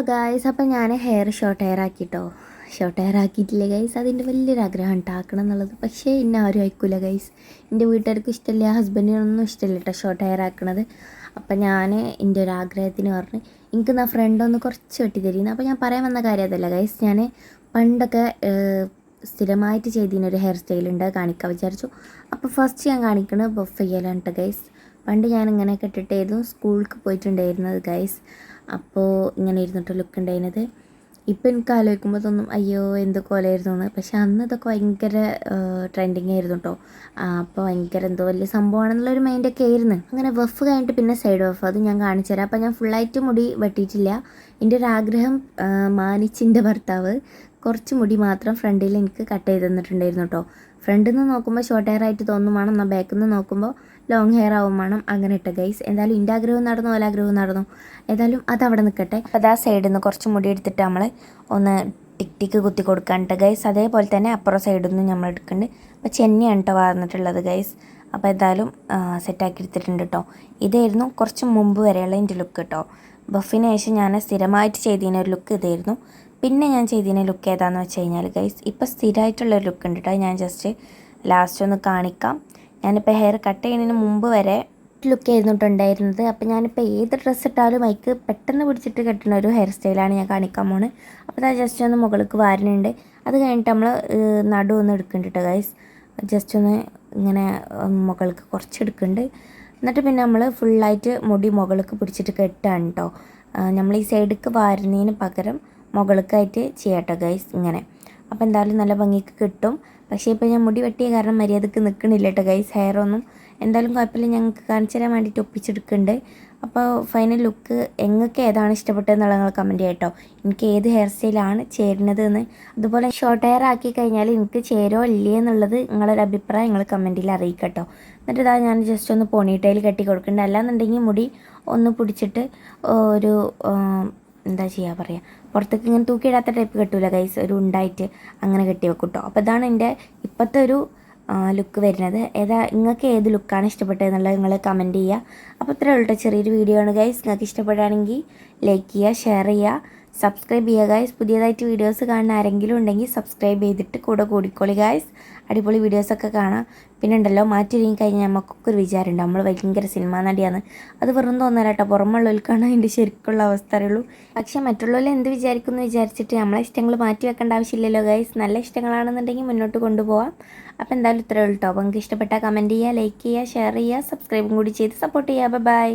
Guys, അപ്പം ഞാൻ short hair ആക്കിട്ടോ. Short hair ആക്കിയിട്ടില്ല ഗൈസ്. അതിൻ്റെ വലിയൊരു ആഗ്രഹം ഉണ്ടാക്കണം എന്നുള്ളത്. പക്ഷേ ഇന്നെ ആരും അയക്കില്ല ഗൈസ്. എൻ്റെ വീട്ടുകാർക്കും ഇഷ്ടമില്ല, ഹസ്ബൻഡിനൊന്നും ഇഷ്ടമില്ല കേട്ടോ ഷോർട്ട് ഹെയർ ആക്കണത്. അപ്പം ഞാൻ എൻ്റെ ഒരു ആഗ്രഹത്തിന് പറഞ്ഞ് എനിക്ക് എന്നാ ഫ്രണ്ടൊന്ന് കുറച്ച് വെട്ടി തരുന്നു. അപ്പോൾ ഞാൻ പറയാൻ വന്ന കാര്യം അതല്ല ഗൈസ്. ഞാൻ പണ്ടൊക്കെ സ്ഥിരമായിട്ട് ചെയ്തിരുന്നൊരു ഹെയർ സ്റ്റൈലുണ്ട്, കാണിക്കാൻ വിചാരിച്ചു. അപ്പോൾ ഫസ്റ്റ് ഞാൻ കാണിക്കുന്നത് ബഫ് ചെയ്യലാണ് കേട്ടോ ഗൈസ്. പണ്ട് ഞാൻ ഇങ്ങനെ കെട്ടിട്ടായിരുന്നു സ്കൂളിലേക്ക് പോയിട്ടുണ്ടായിരുന്നത് ഗൈസ്. അപ്പോൾ ഇങ്ങനെ ഇരുന്നിട്ട് ലുക്ക് ഉണ്ടായിരുന്നത്. ഇപ്പം എനിക്ക് ആലോചിക്കുമ്പോൾ തോന്നും അയ്യോ എന്ത് കോലമായിരുന്നു എന്ന്. പക്ഷെ അന്ന് ഇതൊക്കെ ഭയങ്കര ട്രെൻഡിങ് ആയിരുന്നു കേട്ടോ. അപ്പോൾ ഭയങ്കര എന്തോ വലിയ സംഭവമാണെന്നുള്ളൊരു മൈൻഡൊക്കെ ആയിരുന്നു. അങ്ങനെ വഫ് കഴിഞ്ഞിട്ട് പിന്നെ സൈഡ് വഫ്, അത് ഞാൻ കാണിച്ചു തരാം. അപ്പോൾ ഞാൻ ഫുള്ളായിട്ട് മുടി വെട്ടിയിട്ടില്ല. എൻ്റെ ഒരു ആഗ്രഹം മാനിച്ചിൻ്റെ ഭർത്താവ് കുറച്ച് മുടി മാത്രം ഫ്രണ്ടിൽ എനിക്ക് കട്ട് ചെയ്ത് തന്നിട്ടുണ്ടായിരുന്നു കേട്ടോ. ഫ്രണ്ടിൽ നിന്ന് നോക്കുമ്പോൾ ഷോർട്ട് ഹെയർ ആയിട്ട് തോന്നും വേണം, എന്നാൽ ബാക്കിൽ നിന്ന് നോക്കുമ്പോൾ ലോങ് ഹെയർ ആവും വേണം. അങ്ങനെ ഇട്ട ഗൈസ്. എന്തായാലും എൻ്റെ ആഗ്രഹവും നടന്നു, ഓലാഗ്രഹവും നടന്നു. ഏതായാലും അത് അവിടെ നിൽക്കട്ടെ. അപ്പോൾ ആ സൈഡിൽ നിന്ന് കുറച്ച് മുടി എടുത്തിട്ട് നമ്മൾ ഒന്ന് ടിക്ക് കുത്തി കൊടുക്കാനിട്ട് ഗൈസ്. അതേപോലെ തന്നെ അപ്പുറം സൈഡിൽ നിന്ന് നമ്മൾ എടുക്കുന്നുണ്ട്. അപ്പോൾ ചെന്നിയാണ് കേട്ടോ വാർന്നിട്ടുള്ളത് ഗൈസ്. അപ്പോൾ എന്തായാലും സെറ്റാക്കി എടുത്തിട്ടുണ്ട് കേട്ടോ. ഇതായിരുന്നു കുറച്ച് മുമ്പ് വരെയുള്ള എൻ്റെ ലുക്ക് കേട്ടോ. ബഫിന് ശേഷം ഞാൻ സ്ഥിരമായിട്ട് ചെയ്തിരുന്ന ഒരു ലുക്ക് ഇതായിരുന്നു. പിന്നെ ഞാൻ ചെയ്തിരുന്ന ലുക്ക് ഏതാണെന്ന് വെച്ച് കഴിഞ്ഞാൽ ഗൈസ്, ഇപ്പോൾ സ്ഥിരമായിട്ടുള്ളൊരു ലുക്ക് ഉണ്ട് കേട്ടോ. ഞാൻ ജസ്റ്റ് ലാസ്റ്റ് ഒന്ന് കാണിക്കാം. ഞാനിപ്പോൾ ഹെയർ കട്ട് ചെയ്യുന്നതിന് മുമ്പ് വരെ ലുക്ക് ചെയ്തിട്ടുണ്ടായിരുന്നത്. അപ്പോൾ ഞാനിപ്പോൾ ഏത് ഡ്രസ്സ് ഇട്ടാലും അതിക്ക് പെട്ടെന്ന് പിടിച്ചിട്ട് കെട്ടുന്ന ഒരു ഹെയർ സ്റ്റൈലാണ് ഞാൻ കാണിക്കാൻ പോകുന്നത്. അപ്പോൾ അത് ജസ്റ്റ് ഒന്ന് മുകൾക്ക് വാരുന്നുണ്ട്. അത് കഴിഞ്ഞിട്ട് നമ്മൾ നടു ഒന്ന് എടുക്കുന്നുണ്ട് കേട്ടോ ഗൈസ്. ജസ്റ്റ് ഒന്ന് ഇങ്ങനെ മുകൾക്ക് കുറച്ച് എടുക്കുന്നുണ്ട്. എന്നിട്ട് പിന്നെ നമ്മൾ ഫുള്ളായിട്ട് മുടി മുകൾക്ക് പിടിച്ചിട്ട് കെട്ടുകയാണ് കേട്ടോ. നമ്മൾ ഈ സൈഡിലേക്ക് വാരുന്നതിന് പകരം മുകൾക്കായിട്ട് ചെയ്യാം കേട്ടോ ഗൈസ് ഇങ്ങനെ. അപ്പോൾ എന്തായാലും നല്ല ഭംഗിക്ക് കിട്ടും. പക്ഷേ ഇപ്പോൾ ഞാൻ മുടി വെട്ടിയ കാരണം മര്യാദക്ക് നിൽക്കണില്ല കേട്ടോ ഗൈസ്. ഹെയറൊന്നും എന്തായാലും കുഴപ്പമില്ല, ഞങ്ങൾക്ക് കാണിച്ചു തരാൻ വേണ്ടിയിട്ട് ഒപ്പിച്ചെടുക്കുന്നുണ്ട്. അപ്പോൾ ഫൈനൽ ലുക്ക് എങ്ങൾക്ക് ഏതാണ് ഇഷ്ടപ്പെട്ടതെന്നുള്ള നിങ്ങൾ കമൻറ്റ് ചെയ്യാം കേട്ടോ. എനിക്ക് ഏത് ഹെയർ സ്റ്റൈലാണ് ചേരുന്നത് എന്ന്. അതുപോലെ ഷോർട്ട് ഹെയർ ആക്കി കഴിഞ്ഞാൽ എനിക്ക് ചേരോ ഇല്ലേ എന്നുള്ളത് നിങ്ങളൊരു അഭിപ്രായം നിങ്ങൾ കമൻറ്റിൽ അറിയിക്കാം കേട്ടോ. എന്നിട്ട് ഇതാ ഞാൻ ജസ്റ്റ് ഒന്ന് പോണിറ്റയിൽ കെട്ടി കൊടുക്കുന്നുണ്ട്. അല്ലാന്നുണ്ടെങ്കിൽ മുടി ഒന്ന് പിടിച്ചിട്ട് ഒരു എന്താ ചെയ്യുക പറയുക, പുറത്തേക്ക് ഇങ്ങനെ തൂക്കിയിടാത്ത ടൈപ്പ് കെട്ടൂല ഗൈസ്, ഒരു ഉണ്ടായിട്ട് അങ്ങനെ കെട്ടി വെക്കും കേട്ടോ. അപ്പോൾ ഇതാണ് എൻ്റെ ഇപ്പോഴത്തെ ഒരു ലുക്ക് വരുന്നത്. നിങ്ങൾക്ക് ഏത് ലുക്കാണ് ഇഷ്ടപ്പെട്ടത് എന്നുള്ളത് നിങ്ങൾ കമൻറ്റ് ചെയ്യുക. അപ്പോൾ ഇത്രയേ ഉള്ളൂ ചെറിയൊരു വീഡിയോ ആണ് ഗൈസ്. നിങ്ങൾക്ക് ഇഷ്ടപ്പെടുകയാണെങ്കിൽ ലൈക്ക് ചെയ്യുക, ഷെയർ ചെയ്യുക, സബ്സ്ക്രൈബ് ചെയ്യുക ഗൈസ്. പുതിയതായിട്ട് വീഡിയോസ് കാണുന്ന ആരെങ്കിലും ഉണ്ടെങ്കിൽ സബ്സ്ക്രൈബ് ചെയ്തിട്ട് കൂടെ കൂടിക്കോളി ഗൈസ്. അടിപൊളി വീഡിയോസൊക്കെ കാണാം. പിന്നെ ഉണ്ടല്ലോ മാറ്റിയൊരുങ്ങി കഴിഞ്ഞാൽ നമുക്കൊക്കെ ഒരു വിചാരമുണ്ട് നമ്മൾ ഭയങ്കര സിനിമാ നടിയാണ്. അത് വെറും തോന്നല കേട്ടോ, പുറമുള്ളവർക്കാണ് അതിൻ്റെ ശരിക്കുള്ള അവസ്ഥ അറിയുള്ളൂ. പക്ഷേ മറ്റുള്ളവർ എന്ത് വിചാരിക്കുന്നു വിചാരിച്ചിട്ട് നമ്മളെ ഇഷ്ടങ്ങൾ മാറ്റി വെക്കേണ്ട ആവശ്യമില്ലല്ലോ ഗൈസ്. നല്ല ഇഷ്ടങ്ങളാണെന്നുണ്ടെങ്കിൽ മുന്നോട്ട് കൊണ്ടുപോകാം. അപ്പോൾ എന്തായാലും ഇത്രയേ ഉള്ളൂ കേട്ടോ. അപ്പോൾ നിങ്ങൾക്ക് ഇഷ്ടപ്പെട്ടാൽ കമൻറ്റ് ചെയ്യുക, ലൈക്ക് ചെയ്യുക, ഷെയർ ചെയ്യുക, സബ്സ്ക്രൈബും കൂടി ചെയ്ത് സപ്പോർട്ട് ചെയ്യുക. ബൈ.